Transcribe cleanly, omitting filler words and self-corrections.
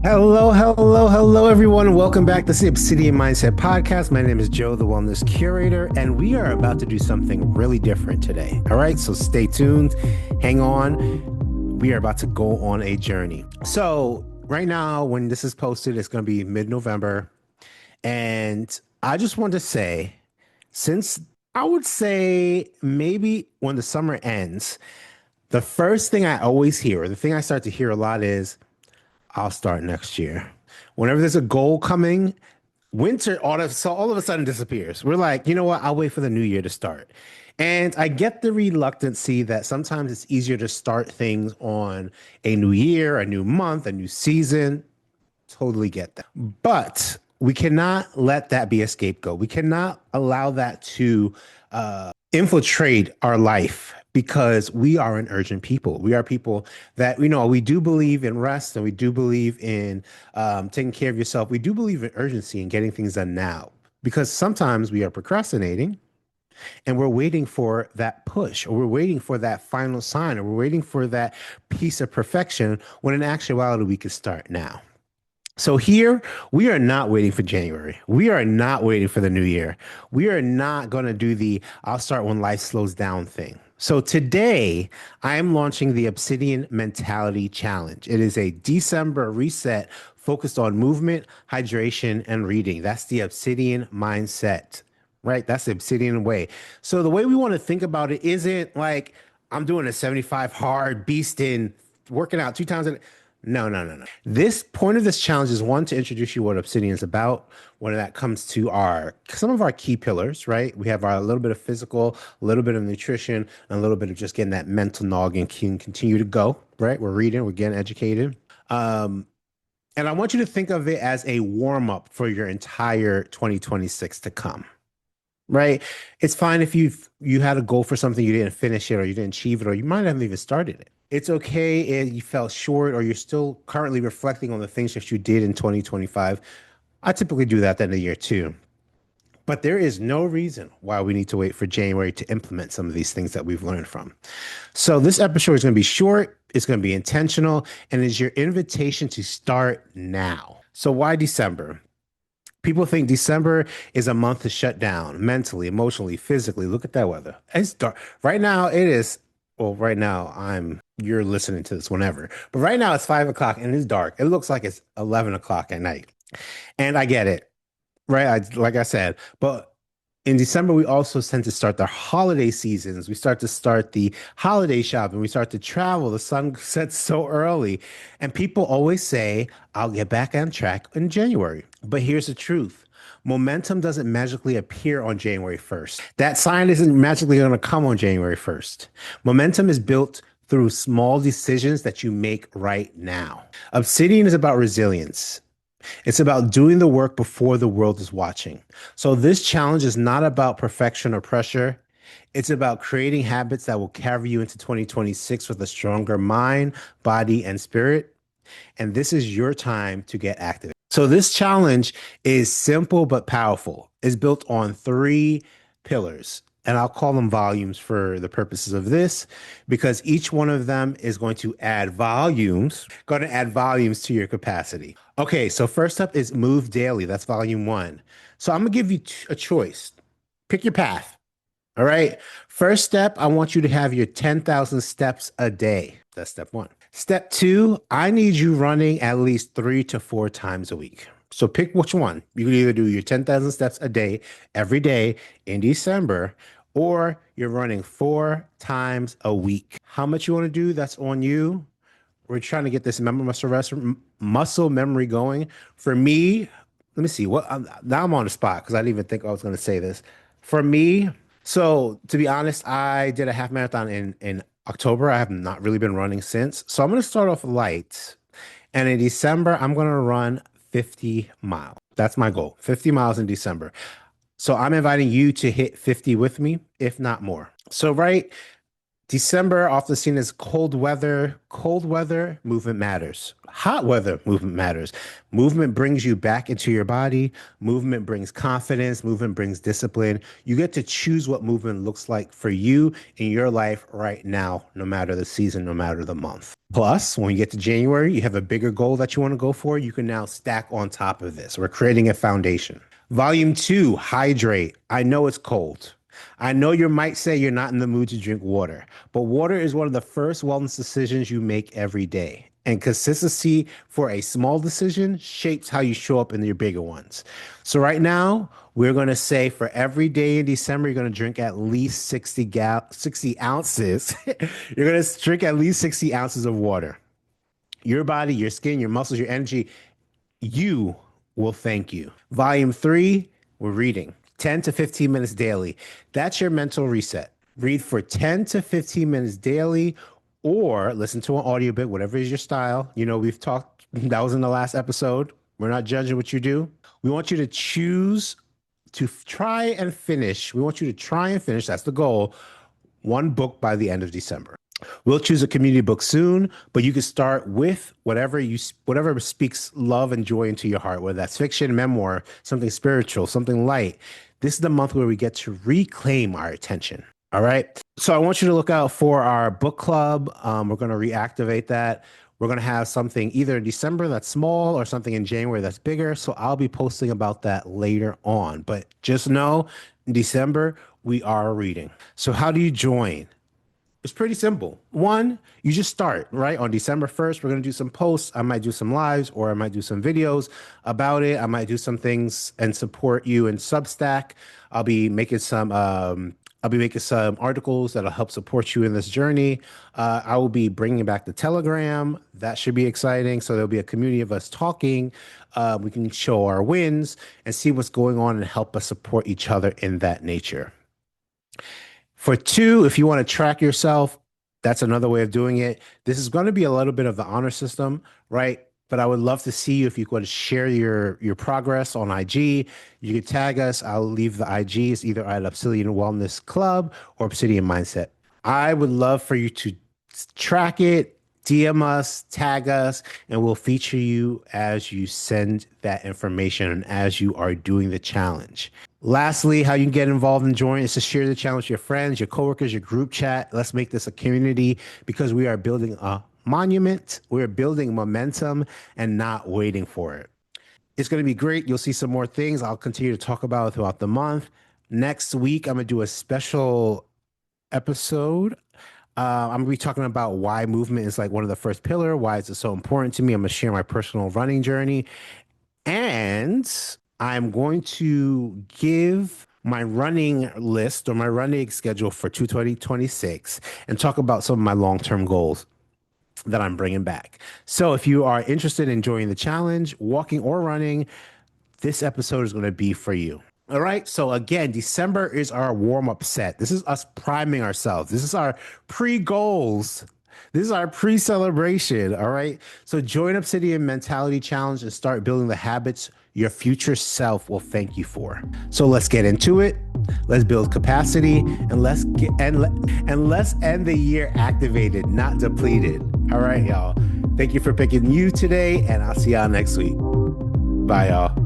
Hello, everyone. Welcome back to the Obsidian Mindset Podcast. My name is Joe, the Wellness Curator, and we are about to do something really different today. All right, so stay tuned, hang on. We are about to go on a journey. So, right now, when this is posted, it's going to be mid-November. And I just want to say, since I would say maybe when the summer ends, the first thing I always hear, or the thing I start to hear a lot is, I'll start next year. Whenever there's a goal coming, winter all of a sudden disappears. We're like, you know what? I'll wait for the new year to start. And I get the reluctancy that sometimes it's easier to start things on a new year, a new month, a new season. Totally get that. But we cannot let that be a scapegoat. We cannot allow that to infiltrate our life because we are an urgent people. We are people that, we do believe in rest and we do believe in taking care of yourself. We do believe in urgency and getting things done now because sometimes we are procrastinating and we're waiting for that push, or we're waiting for that final sign, or we're waiting for that piece of perfection when in actuality we could start now. So here, we are not waiting for January. We are not waiting for the new year. We are not going to do the I'll start when life slows down thing. So today, I am launching the Obsidian Mentality Challenge. It is a December reset focused on movement, hydration, and reading. That's the Obsidian Mindset, right? That's the Obsidian way. So the way we want to think about it isn't like I'm doing a 75 hard beast in working out 2 times a. No. This point of this challenge is one, to introduce you what Obsidian is about. When that comes to some of our key pillars, right? We have our little bit of physical, a little bit of nutrition, and a little bit of just getting that mental noggin can continue to go, right? We're reading, we're getting educated. And I want you to think of it as a warm up for your entire 2026 to come. Right. It's fine if you had a goal for something, you didn't finish it, or you didn't achieve it, or you might have even started it. It's okay if you fell short or you're still currently reflecting on the things that you did in 2025. I typically do that at the end of the year too. But there is no reason why we need to wait for January to implement some of these things that we've learned from. So this episode is going to be short, it's going to be intentional, and is your invitation to start now. So why December? People think December is a month to shut down mentally, emotionally, physically. Look at that weather. It's dark. Right now it is. Well, right now you're listening to this whenever, but right now it's 5 o'clock and it's dark. It looks like it's 11 o'clock at night. And I get it, right? Like I said, but in December, we also tend to start the holiday seasons. We start the holiday shopping. We start to travel. The sun sets so early. And people always say, I'll get back on track in January. But here's the truth. Momentum doesn't magically appear on January 1st. That sign isn't magically going to come on January 1st. Momentum is built through small decisions that you make right now. Obsidian is about resilience. It's about doing the work before the world is watching. So this challenge is not about perfection or pressure. It's about creating habits that will carry you into 2026 with a stronger mind, body, and spirit. And this is your time to get active. So this challenge is simple but powerful. It's built on 3 pillars. And I'll call them volumes for the purposes of this, because each one of them is going to add volumes to your capacity. Okay, so first up is move daily. That's volume 1. So I'm gonna give you a choice. Pick your path. All right. First step, I want you to have your 10,000 steps a day. That's step 1. Step 2, I need you running at least 3 to 4 times a week. So pick which one. You can either do your 10,000 steps a day, every day in December, or you're running 4 times a week. How much you want to do, that's on you. We're trying to get this muscle memory going. For me, let me see. Now I'm on the spot because I didn't even think I was going to say this. For me, so to be honest, I did a half marathon in October. I have not really been running since. So I'm going to start off light. And in December, I'm going to run 50 miles. That's my goal, 50 miles in December. So I'm inviting you to hit 50 with me, if not more. So, right, December, often seen as cold weather. Cold weather, movement matters. Hot weather, movement matters. Movement brings you back into your body. Movement brings confidence. Movement brings discipline. You get to choose what movement looks like for you in your life right now, no matter the season, no matter the month. Plus, when you get to January, you have a bigger goal that you want to go for. You can now stack on top of this. We're creating a foundation. Volume two, hydrate. I know it's cold. I know you might say you're not in the mood to drink water, but water is one of the first wellness decisions you make every day. And consistency for a small decision shapes how you show up in your bigger ones. So right now, we're going to say for every day in December, you're going to drink at least 60 ounces. You're going to drink at least 60 ounces of water. Your body, your skin, your muscles, your energy, you will thank you. Volume three, we're reading 10 to 15 minutes daily. That's your mental reset. Read for 10 to 15 minutes daily or listen to an audiobook, whatever is your style. You know, we've talked, that was in the last episode. We're not judging what you do. We want you to choose to try and finish. We want you to try and finish, that's the goal, one book by the end of December. We'll choose a community book soon, but you can start with whatever speaks love and joy into your heart, whether that's fiction, memoir, something spiritual, something light. This is the month where we get to reclaim our attention. All right. So I want you to look out for our book club. We're going to reactivate that. We're going to have something either in December that's small or something in January that's bigger. So I'll be posting about that later on. But just know in December, we are reading. So how do you join? It's pretty simple. One, you just start, right? On December 1st, we're going to do some posts. I might do some lives or I might do some videos about it. I might do some things and support you in Substack. I'll be making some articles that'll help support you in this journey. I will be bringing back the Telegram. That should be exciting. So there'll be a community of us talking. We can show our wins and see what's going on and help us support each other in that nature. For two, if you want to track yourself, that's another way of doing it. This is going to be a little bit of the honor system, right? But I would love to see you if you could share your progress on IG. You can tag us. I'll leave the IGs either at Obsidian Wellness Club or Obsidian Mindset. I would love for you to track it, DM us, tag us, and we'll feature you as you send that information and as you are doing the challenge. Lastly, how you can get involved and join is to share the challenge with your friends, your coworkers, your group chat. Let's make this a community because we are building a monument. We're building momentum and not waiting for it. It's going to be great. You'll see some more things I'll continue to talk about throughout the month. Next week, I'm going to do a special episode. I'm going to be talking about why movement is like one of the first pillar. Why is it so important to me? I'm going to share my personal running journey. And I'm going to give my running list or my running schedule for 2026 and talk about some of my long-term goals that I'm bringing back. So if you are interested in joining the challenge, walking or running, this episode is going to be for you. All right. So again, December is our warm-up set. This is us priming ourselves. This is our pre-goals. This is our pre-celebration. All right. So join Obsidian Mentality Challenge and start building the habits your future self will thank you for. So let's get into it. Let's build capacity and let's end the year activated, not depleted. All right, y'all. Thank you for picking you today, and I'll see y'all next week. Bye, y'all.